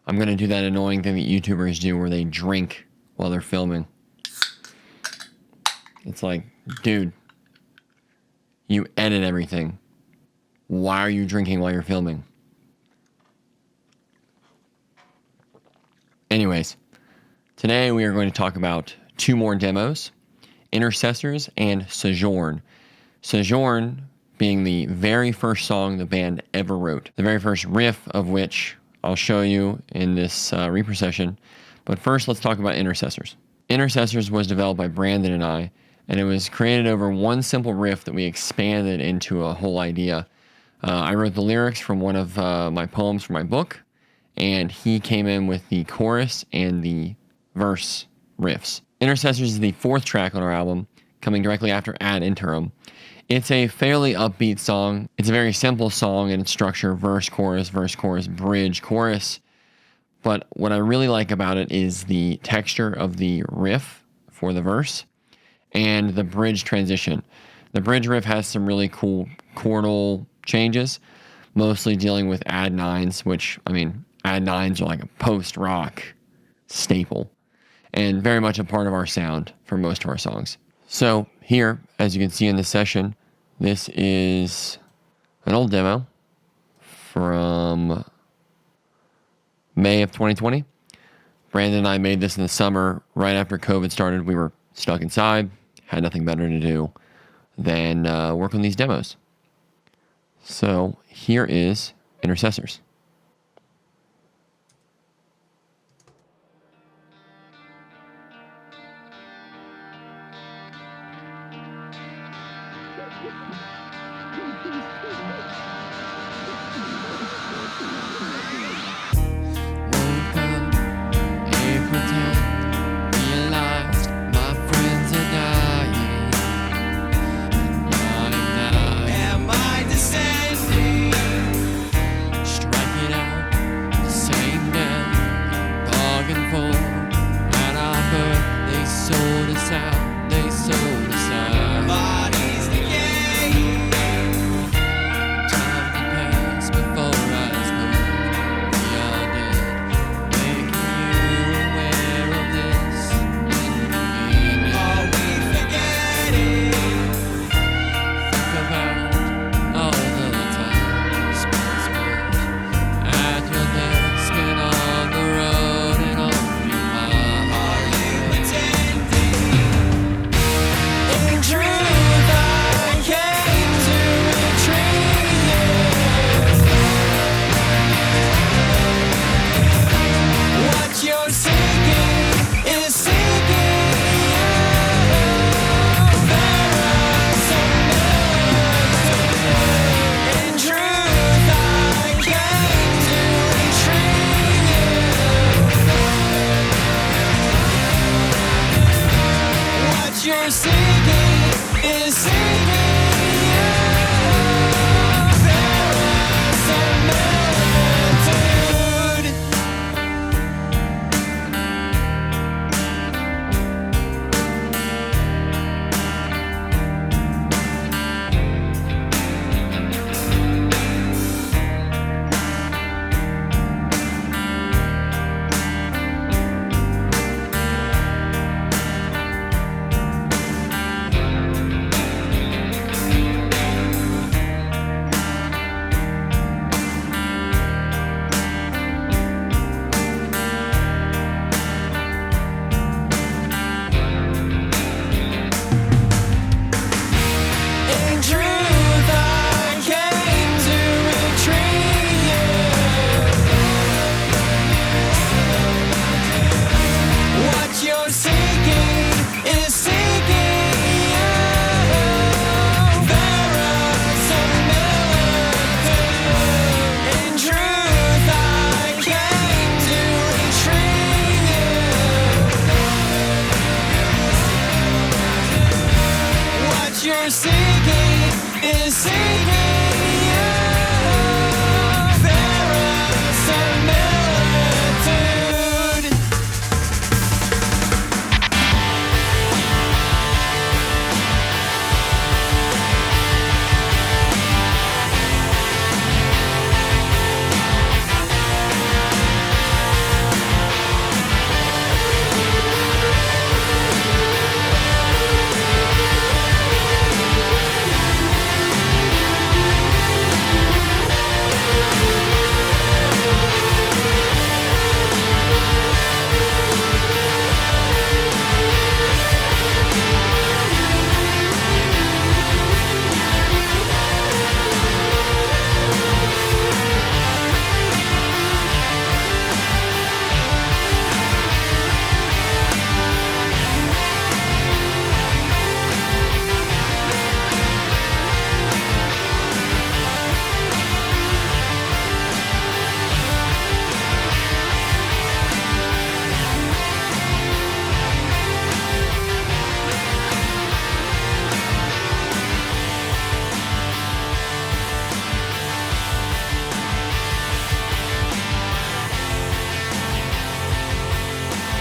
I'm going to do that annoying thing that YouTubers do where they drink while they're filming. It's like, dude, you edit everything. Why are you drinking while you're filming? Anyways, today we are going to talk about two more demos, Intercessors and Sojourn. Sojourn being the very first song the band ever wrote. The very first riff of which I'll show you in this reprocession. But first, let's talk about Intercessors. Intercessors was developed by Brandon and I, and it was created over one simple riff that we expanded into a whole idea. I wrote the lyrics from one of my poems from my book, and he came in with the chorus and the verse riffs. Intercessors is the fourth track on our album, coming directly after Ad Interim. It's a fairly upbeat song. It's a very simple song in its structure, verse, chorus, bridge, chorus. But what I really like about it is the texture of the riff for the verse and the bridge transition. The bridge riff has some really cool chordal changes, mostly dealing with add nines, which, I mean, add nines are like a post-rock staple and very much a part of our sound for most of our songs. So here, as you can see in this session, this is an old demo from May of 2020. Brandon and I made this in the summer right after COVID started. We were stuck inside, had nothing better to do than work on these demos. So here is Intercessors.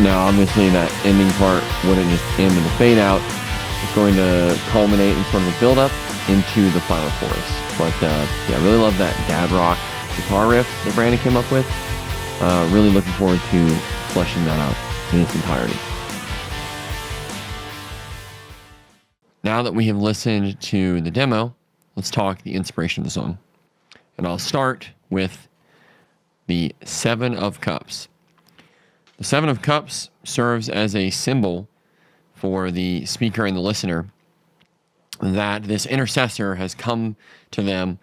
Now, obviously, that ending part wouldn't just end in a fade out. It's going to culminate in sort of a build up into the final chorus. But yeah, I really love that dad rock guitar riff that Brandon came up with. Really looking forward to fleshing that out in its entirety. Now that we have listened to the demo, let's talk the inspiration of the song. And I'll start with the Seven of Cups. The Seven of Cups serves as a symbol for the speaker and the listener that this intercessor has come to them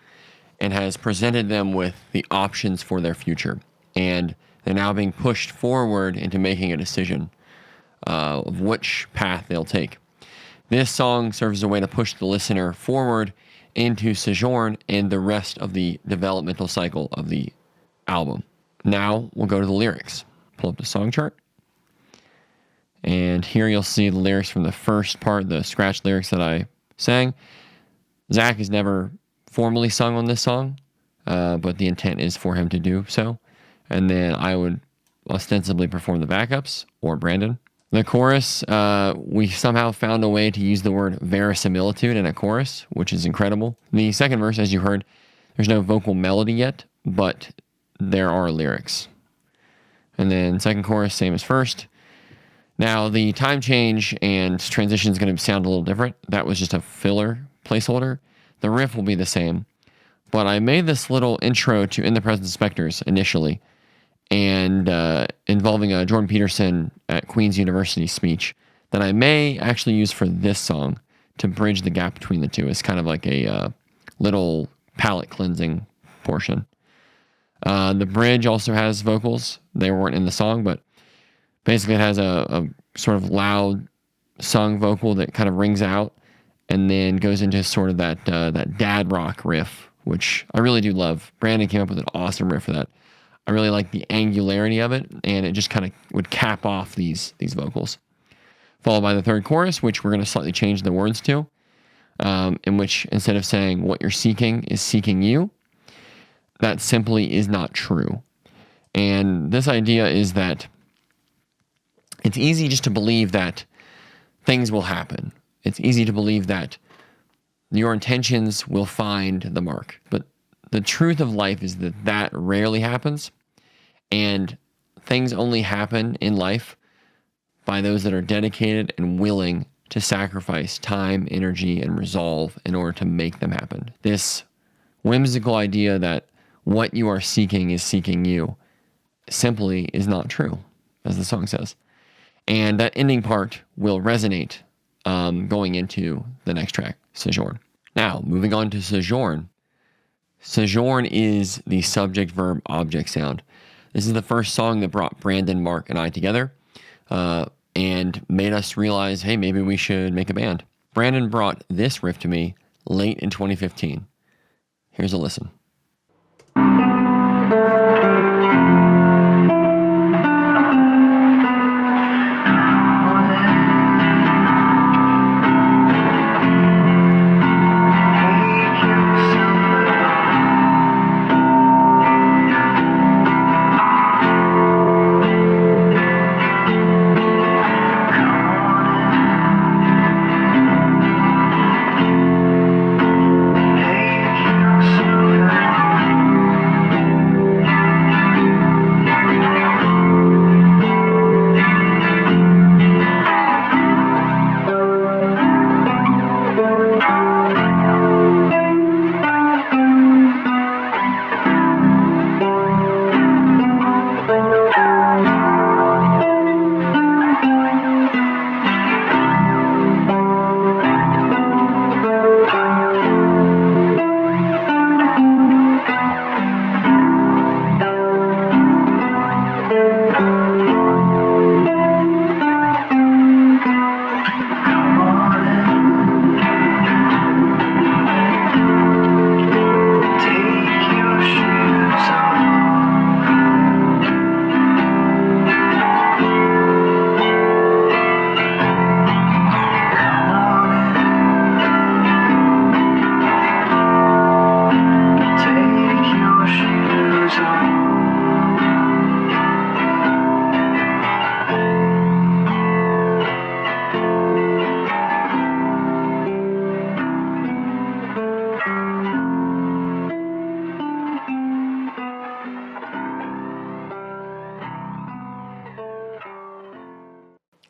and has presented them with the options for their future. And they're now being pushed forward into making a decision of which path they'll take. This song serves as a way to push the listener forward into Sojourn and the rest of the developmental cycle of the album. Now we'll go to the lyrics. Pull up the song chart. And here you'll see the lyrics from the first part, the scratch lyrics that I sang. Zach has never formally sung on this song, but the intent is for him to do so. And then I would ostensibly perform the backups, or Brandon. The chorus, we somehow found a way to use the word verisimilitude in a chorus, which is incredible. The second verse, as you heard, there's no vocal melody yet, but there are lyrics. And then second chorus, same as first. Now, the time change and transition is going to sound a little different. That was just a filler placeholder. The riff will be the same. But I made this little intro to In the Presence of Spectres initially, and involving a Jordan Peterson at Queen's University speech that I may actually use for this song to bridge the gap between the two. It's kind of like a little palate cleansing portion. The bridge also has vocals. They weren't in the song, but basically it has a sort of loud sung vocal that kind of rings out and then goes into sort of that dad rock riff, which I really do love. Brandon came up with an awesome riff for that. I really like the angularity of it, and it just kind of would cap off these vocals. Followed by the third chorus, which we're going to slightly change the words to, in which instead of saying what you're seeking is seeking you, that simply is not true. And this idea is that it's easy just to believe that things will happen. It's easy to believe that your intentions will find the mark. But the truth of life is that that rarely happens. And things only happen in life by those that are dedicated and willing to sacrifice time, energy, and resolve in order to make them happen. This whimsical idea that what you are seeking is seeking you simply is not true, as the song says. And that ending part will resonate going into the next track, Sojourn. Now, moving on to Sojourn. Sojourn is the subject-verb-object sound. This is the first song that brought Brandon, Mark, and I together and made us realize, hey, maybe we should make a band. Brandon brought this riff to me late in 2015. Here's a listen.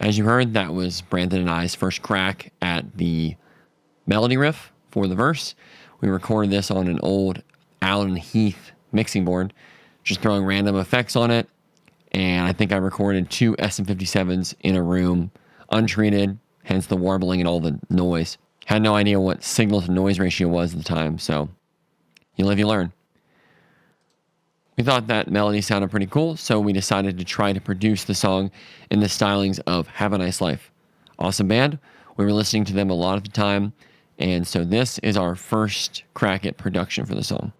As you heard, that was Brandon and I's first crack at the melody riff for the verse. We recorded this on an old Allen Heath mixing board, just throwing random effects on it. And I think I recorded 2 SM57s in a room, untreated, hence the warbling and all the noise. Had no idea what signal to noise ratio was at the time, so you live, you learn. We thought that melody sounded pretty cool, so we decided to try to produce the song in the stylings of Have a Nice Life. Awesome band. We were listening to them a lot of the time, and so this is our first crack at production for the song.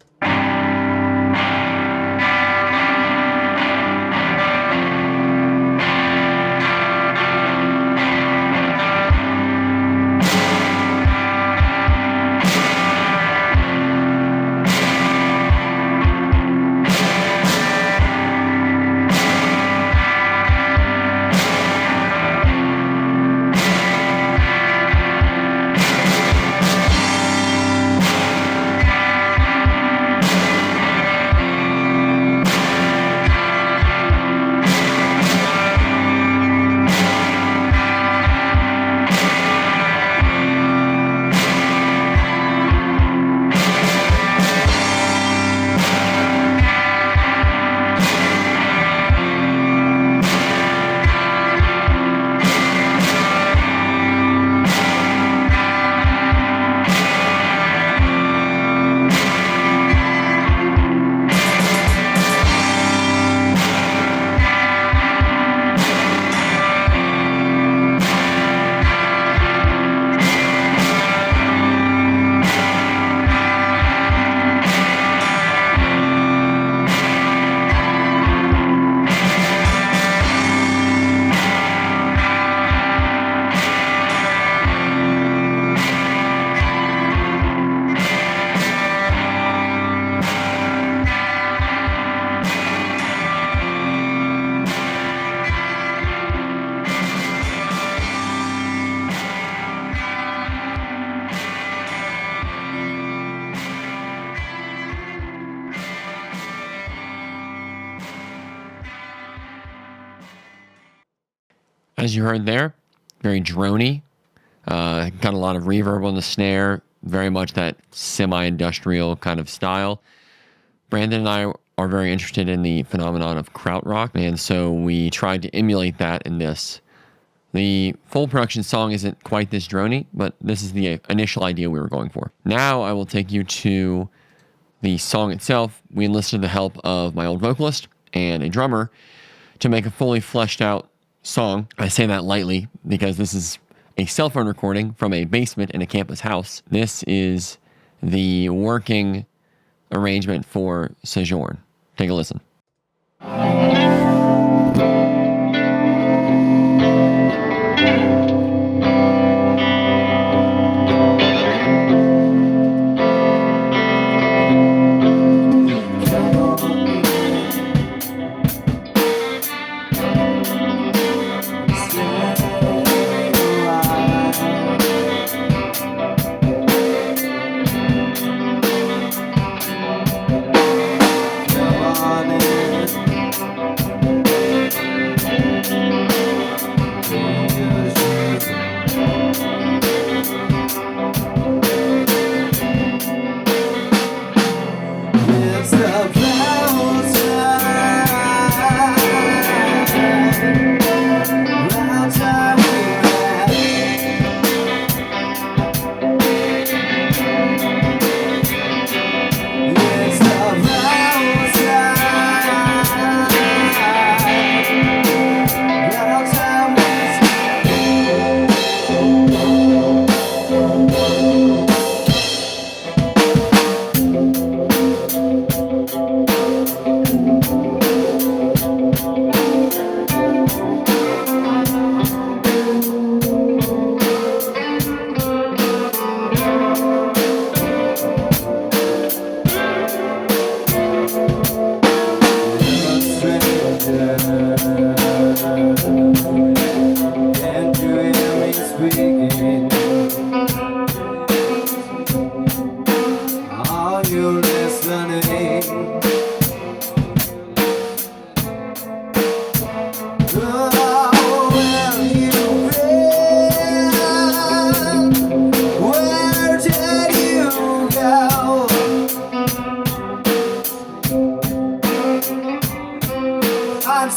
As you heard there, very droney. Got a lot of reverb on the snare, very much that semi-industrial kind of style. Brandon and I are very interested in the phenomenon of krautrock, and so we tried to emulate that in this. The full production song isn't quite this droney, but this is the initial idea we were going for. Now I will take you to the song itself. We enlisted the help of my old vocalist and a drummer to make a fully fleshed out song. I say that lightly because this is a cell phone recording from a basement in a campus house. This is the working arrangement for Sojourn. Take a listen.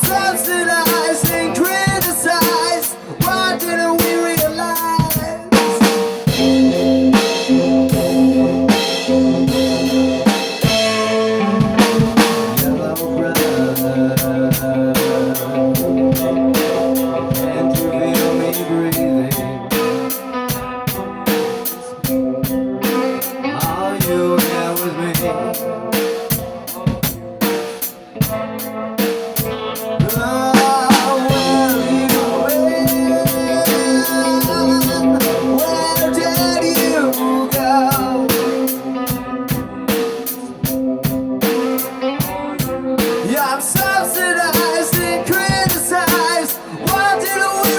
subsidize and criticize. Why didn't we realize? Hello, brother. Can't you feel me breathing? Are you here with me? Subsidized and criticized. Why didn't we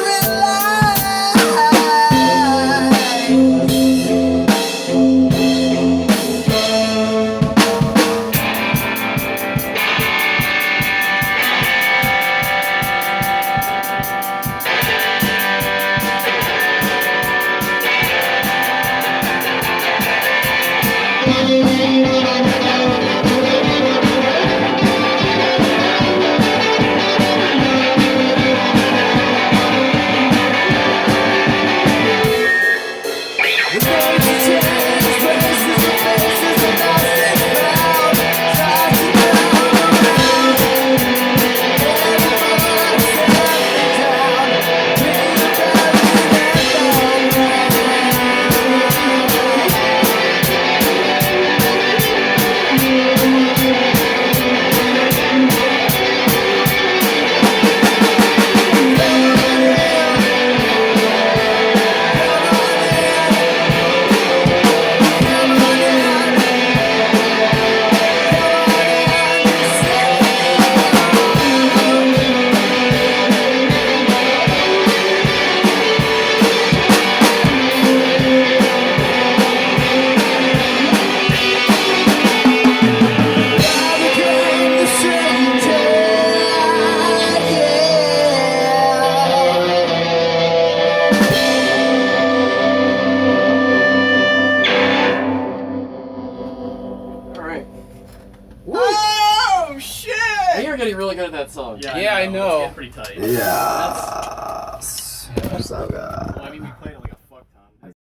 You're getting really good at that song. Yeah, I know. It's getting pretty tight. Yes. So good. Well, I mean, we played it like a fuck ton.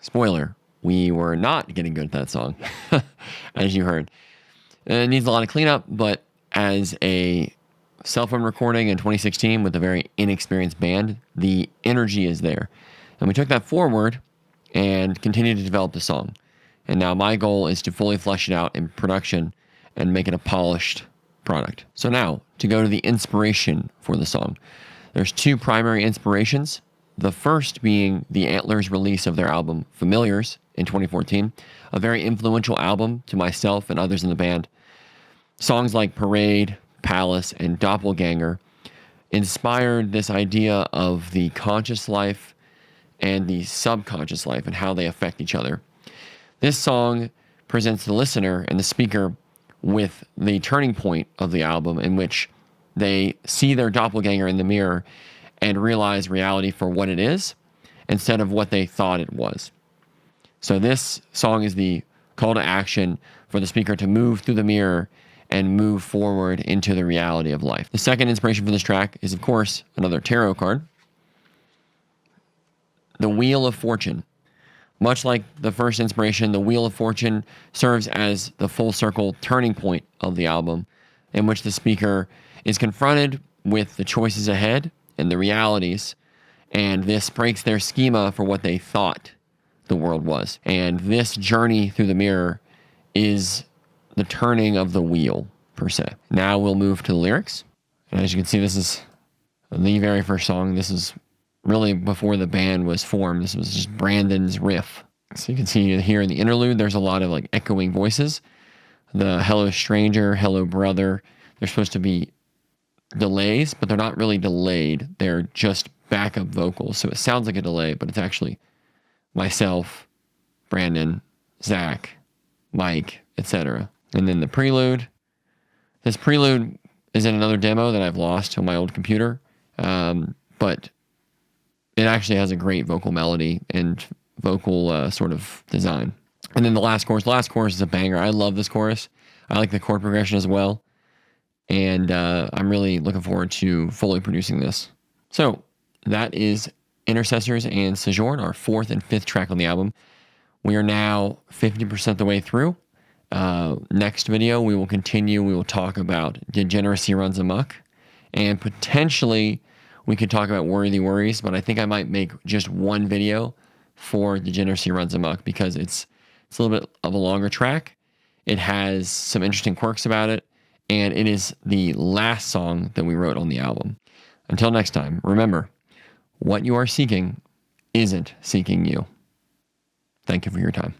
Spoiler, we were not getting good at that song, as you heard. It needs a lot of cleanup, but as a cell phone recording in 2016 with a very inexperienced band, the energy is there. And we took that forward and continued to develop the song. And now my goal is to fully flesh it out in production and make it a polished product. So now, to go to the inspiration for the song. There's two primary inspirations. The first being the Antlers release of their album Familiars in 2014, a very influential album to myself and others in the band. Songs like Parade, Palace, and Doppelganger inspired this idea of the conscious life and the subconscious life and how they affect each other. This song presents the listener and the speaker with the turning point of the album in which they see their doppelganger in the mirror and realize reality for what it is instead of what they thought it was. So this song is the call to action for the speaker to move through the mirror and move forward into the reality of life. The second inspiration for this track is, of course, another tarot card. The Wheel of Fortune. Much like the first inspiration, the Wheel of Fortune serves as the full circle turning point of the album, in which the speaker is confronted with the choices ahead and the realities, and this breaks their schema for what they thought the world was. And this journey through the mirror is the turning of the wheel, per se. Now we'll move to the lyrics. And as you can see, this is the very first song. This is really before the band was formed. This was just Brandon's riff. So you can see here in the interlude, there's a lot of like echoing voices. The hello stranger, hello brother, they're supposed to be delays, but they're not really delayed. They're just backup vocals. So it sounds like a delay, but it's actually myself, Brandon, Zach, Mike, etc. And then the prelude. This prelude is in another demo that I've lost on my old computer, but it actually has a great vocal melody and vocal sort of design. And then the last chorus. The last chorus is a banger. I love this chorus. I like the chord progression as well. And I'm really looking forward to fully producing this. So that is Intercessors and Sojourn, our 4th and 5th track on the album. We are now 50% the way through. Next video, we will continue. We will talk about Degeneracy Runs Amok. And potentially, we could talk about Worthy Worries, but I think I might make just one video for Degeneracy Runs Amok because it's a little bit of a longer track. It has some interesting quirks about it, and it is the last song that we wrote on the album. Until next time, remember, what you are seeking isn't seeking you. Thank you for your time.